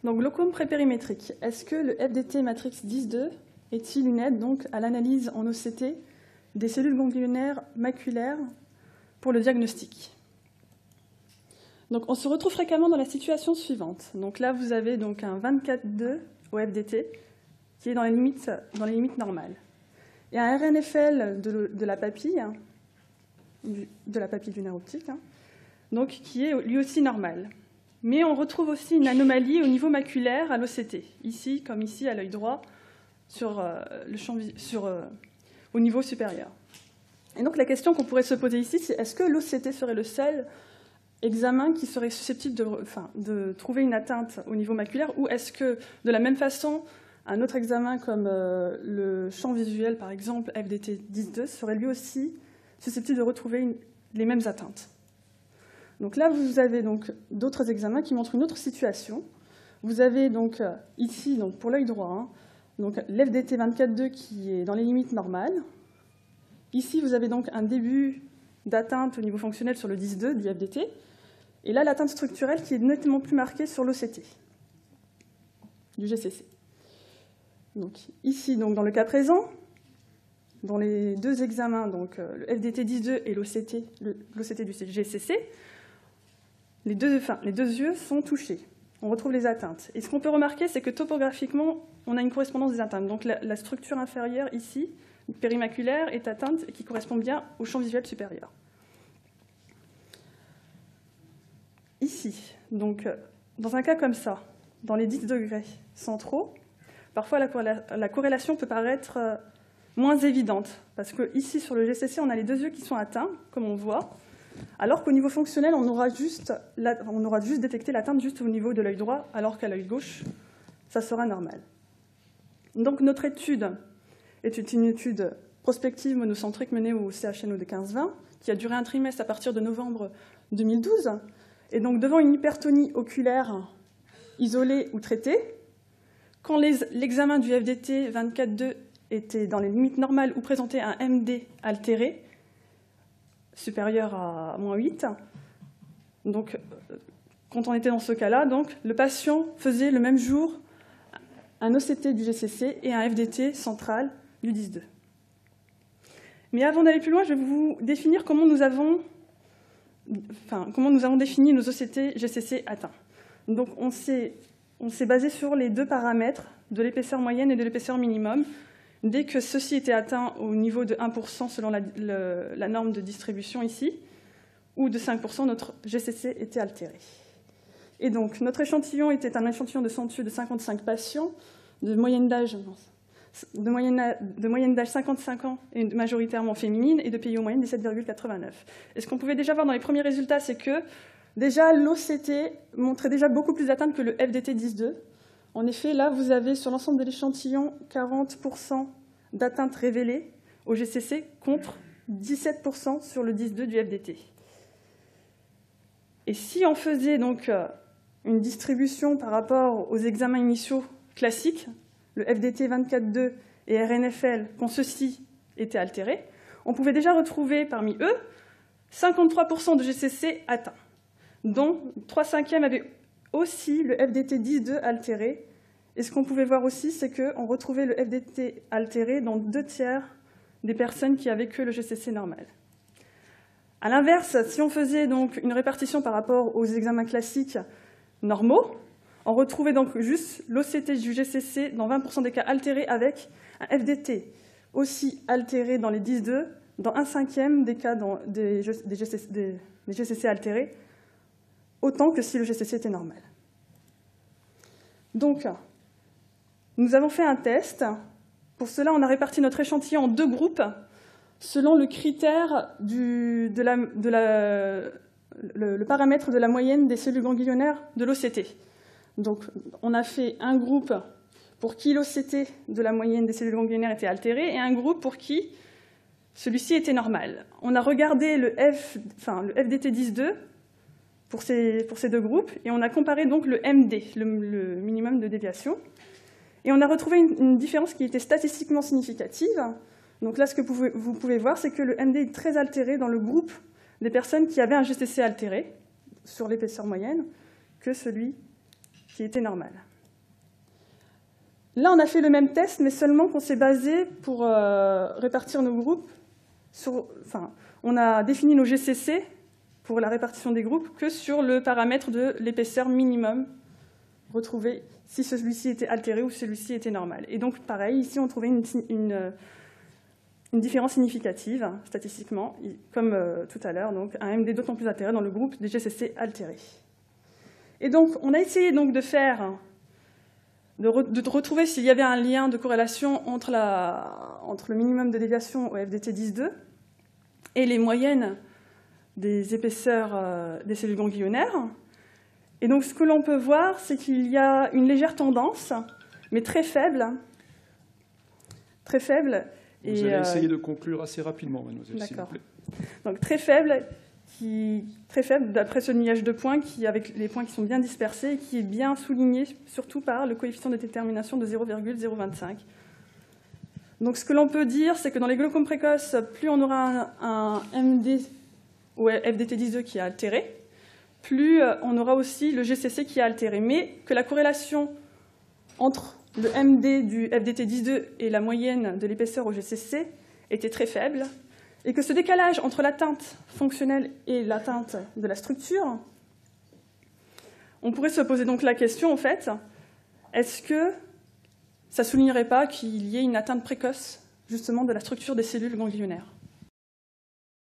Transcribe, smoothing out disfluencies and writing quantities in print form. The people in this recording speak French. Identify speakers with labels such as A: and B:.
A: Donc, glaucome prépérimétrique. Est-ce que le FDT matrix 10-2 est-il une aide donc, à l'analyse en OCT des cellules ganglionnaires maculaires pour le diagnostic? Donc, on se retrouve fréquemment dans la situation suivante. Donc là, vous avez donc un 24-2 au FDT qui est dans les limites normales. Et un RNFL de la papille du nerf optique, donc, qui est lui aussi normal. Mais on retrouve aussi une anomalie au niveau maculaire à l'OCT, ici comme ici à l'œil droit, au niveau supérieur. Et donc la question qu'on pourrait se poser ici, c'est est-ce que l'OCT serait le seul examen qui serait susceptible de trouver une atteinte au niveau maculaire, ou est-ce que, de la même façon, un autre examen comme le champ visuel, par exemple, FDT 10-2, serait lui aussi susceptible de retrouver les mêmes atteintes? Donc là, vous avez donc d'autres examens qui montrent une autre situation. Vous avez donc ici, donc pour l'œil droit, donc l'FDT 24-2 qui est dans les limites normales. Ici, vous avez donc un début d'atteinte au niveau fonctionnel sur le 10-2 du FDT. Et là, l'atteinte structurelle qui est nettement plus marquée sur l'OCT du GCC. Donc, ici, donc, dans le cas présent, dans les deux examens, donc, le FDT 10-2 et l'OCT du GCC, les deux yeux sont touchés. On retrouve les atteintes. Et ce qu'on peut remarquer, c'est que topographiquement, on a une correspondance des atteintes. Donc la structure inférieure ici, périmaculaire, est atteinte et qui correspond bien au champ visuel supérieur. Ici, donc, dans un cas comme ça, dans les 10 degrés centraux, parfois la corrélation peut paraître moins évidente, parce que ici sur le GCC, on a les deux yeux qui sont atteints, comme on voit, alors qu'au niveau fonctionnel, on aura juste détecté l'atteinte juste au niveau de l'œil droit, alors qu'à l'œil gauche, ça sera normal. Donc notre étude est une étude prospective monocentrique menée au CHNO de 15-20, qui a duré un trimestre à partir de novembre 2012, et donc devant une hypertonie oculaire isolée ou traitée, quand l'examen du FDT 24-2 était dans les limites normales ou présentait un MD altéré, supérieur à -8. Donc, quand on était dans ce cas-là, donc, le patient faisait le même jour un OCT du GCC et un FDT central du 10-2. Mais avant d'aller plus loin, je vais vous définir comment nous avons défini nos OCT GCC atteints. Donc, on s'est basé sur les deux paramètres de l'épaisseur moyenne et de l'épaisseur minimum. Dès que ceci était atteint au niveau de 1% selon la norme de distribution ici, ou de 5%, notre GCC était altéré. Et donc, notre échantillon était un échantillon de CENTU de 55 patients, de moyenne d'âge 55 ans et majoritairement féminine, et de PIO moyenne 17,89. Et ce qu'on pouvait déjà voir dans les premiers résultats, c'est que déjà l'OCT montrait déjà beaucoup plus d'atteinte que le FDT 10-2. En effet, là, vous avez sur l'ensemble de l'échantillon 40% d'atteinte révélée au GCC contre 17% sur le 10-2 du FDT. Et si on faisait donc une distribution par rapport aux examens initiaux classiques, le FDT 24-2 et RNFL, quand ceux-ci étaient altérés, on pouvait déjà retrouver parmi eux 53% de GCC atteints, dont 3/5 avaient aussi le FDT 10-2 altéré. Et ce qu'on pouvait voir aussi, c'est qu'on retrouvait le FDT altéré dans 2/3 des personnes qui avaient que le GCC normal. A l'inverse, si on faisait donc une répartition par rapport aux examens classiques normaux, on retrouvait donc juste l'OCT du GCC dans 20% des cas altérés avec un FDT aussi altéré dans les 10-2, dans 1/5 des cas des GCC altérés, autant que si le GCC était normal. Donc, nous avons fait un test. Pour cela, on a réparti notre échantillon en 2 groupes selon le critère le paramètre de la moyenne des cellules ganglionnaires de l'OCT. Donc, on a fait un groupe pour qui l'OCT de la moyenne des cellules ganglionnaires était altéré et un groupe pour qui celui-ci était normal. On a regardé le FDT 10-2 pour ces 2 groupes et on a comparé donc le MD, le minimum de déviation. Et on a retrouvé une différence qui était statistiquement significative. Donc là, ce que vous pouvez voir, c'est que le MD est très altéré dans le groupe des personnes qui avaient un GCC altéré sur l'épaisseur moyenne que celui qui était normal. Là, on a fait le même test, mais seulement qu'on s'est basé pour répartir nos groupes sur... Enfin, on a défini nos GCC pour la répartition des groupes que sur le paramètre de l'épaisseur minimum retrouvé si celui-ci était altéré ou celui-ci était normal. Et donc, pareil, ici, on trouvait une différence significative, statistiquement, comme tout à l'heure, donc un MD d'autant plus altéré dans le groupe des GCC altérés. Et donc, on a essayé donc de retrouver s'il y avait un lien de corrélation entre le minimum de déviation au FDT 10.2 et les moyennes des épaisseurs des cellules ganglionnaires. Et donc, ce que l'on peut voir, c'est qu'il y a une légère tendance, mais très faible. Très faible.
B: Vous allez essayer de conclure assez rapidement, mademoiselle, s'il vous plaît.
A: Donc, très faible d'après ce nuage de points, avec les points qui sont bien dispersés, et qui est bien souligné, surtout par le coefficient de détermination de 0,025. Donc, ce que l'on peut dire, c'est que dans les glaucomes précoces, plus on aura un MD ou FDT 10.2 qui est altéré, plus on aura aussi le GCC qui est altéré. Mais que la corrélation entre le MD du FDT 10.2 et la moyenne de l'épaisseur au GCC était très faible, et que ce décalage entre l'atteinte fonctionnelle et l'atteinte de la structure, on pourrait se poser donc la question, en fait, est-ce que ça ne soulignerait pas qu'il y ait une atteinte précoce, justement, de la structure des cellules ganglionnaires?